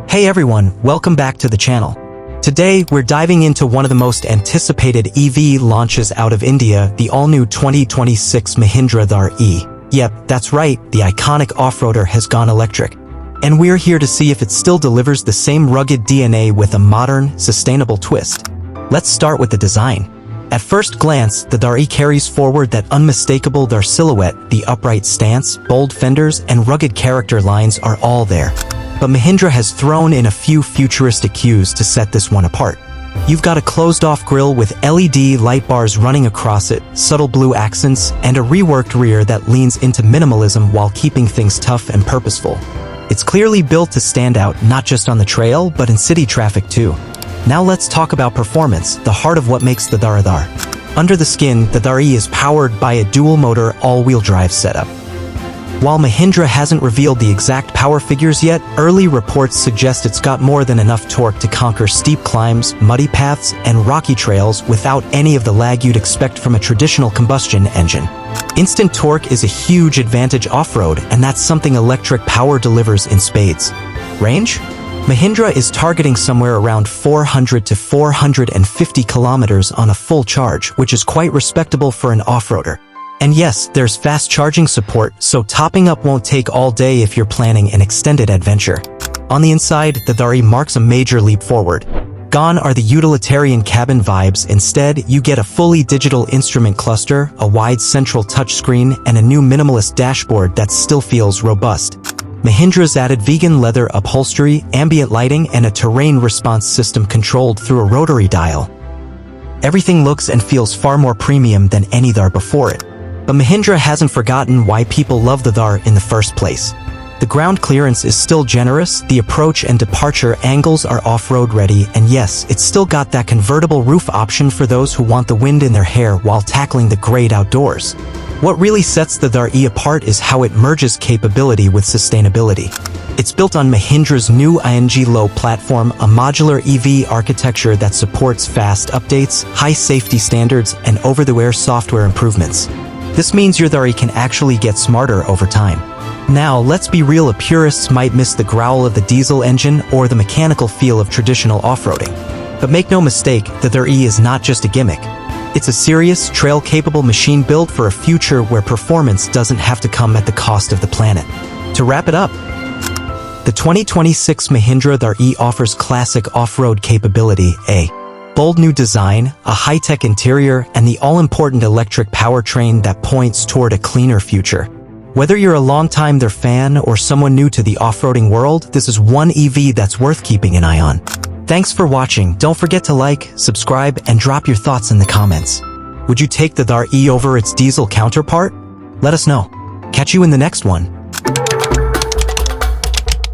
Hey everyone, welcome back to the channel. Today, we're diving into one of the most anticipated EV launches out of India, the all-new 2026 Mahindra Thar E. Yep, that's right, the iconic off-roader has gone electric. And we're here to see if it still delivers the same rugged DNA with a modern, sustainable twist. Let's start with the design. At first glance, the Thar E carries forward that unmistakable Thar silhouette. The upright stance, bold fenders, and rugged character lines are all there. But Mahindra has thrown in a few futuristic cues to set this one apart. You've got a closed-off grille with LED light bars running across it, subtle blue accents, and a reworked rear that leans into minimalism while keeping things tough and purposeful. It's clearly built to stand out not just on the trail, but in city traffic too. Now let's talk about performance, the heart of what makes the Thar a Thar. Under the skin, the Thar E is powered by a dual-motor all-wheel drive setup. While Mahindra hasn't revealed the exact power figures yet, early reports suggest it's got more than enough torque to conquer steep climbs, muddy paths, and rocky trails without any of the lag you'd expect from a traditional combustion engine. Instant torque is a huge advantage off-road, and that's something electric power delivers in spades. Range? Mahindra is targeting somewhere around 400 to 450 kilometers on a full charge, which is quite respectable for an off-roader. And yes, there's fast charging support, so topping up won't take all day if you're planning an extended adventure. On the inside, the Thar E marks a major leap forward. Gone are the utilitarian cabin vibes. Instead, you get a fully digital instrument cluster, a wide central touchscreen, and a new minimalist dashboard that still feels robust. Mahindra's added vegan leather upholstery, ambient lighting, and a terrain response system controlled through a rotary dial. Everything looks and feels far more premium than any Thar before it. But Mahindra hasn't forgotten why people love the Thar in the first place. The ground clearance is still generous, the approach and departure angles are off-road ready, and yes, it's still got that convertible roof option for those who want the wind in their hair while tackling the great outdoors. What really sets the Thar E apart is how it merges capability with sustainability. It's built on Mahindra's new ING Low platform, a modular EV architecture that supports fast updates, high safety standards, and over-the-air software improvements. This means your Thar E can actually get smarter over time. Now, let's be real, purists might miss the growl of the diesel engine or the mechanical feel of traditional off-roading. But make no mistake, the Thar E is not just a gimmick. It's a serious, trail-capable machine built for a future where performance doesn't have to come at the cost of the planet. To wrap it up, the 2026 Mahindra Thar E offers classic off-road capability, a bold new design, a high-tech interior, and the all-important electric powertrain that points toward a cleaner future. Whether you're a long-time Thar fan or someone new to the off-roading world, this is one EV that's worth keeping an eye on. Thanks for watching. Don't forget to like, subscribe, and drop your thoughts in the comments. Would you take the Thar E over its diesel counterpart? Let us know. Catch you in the next one.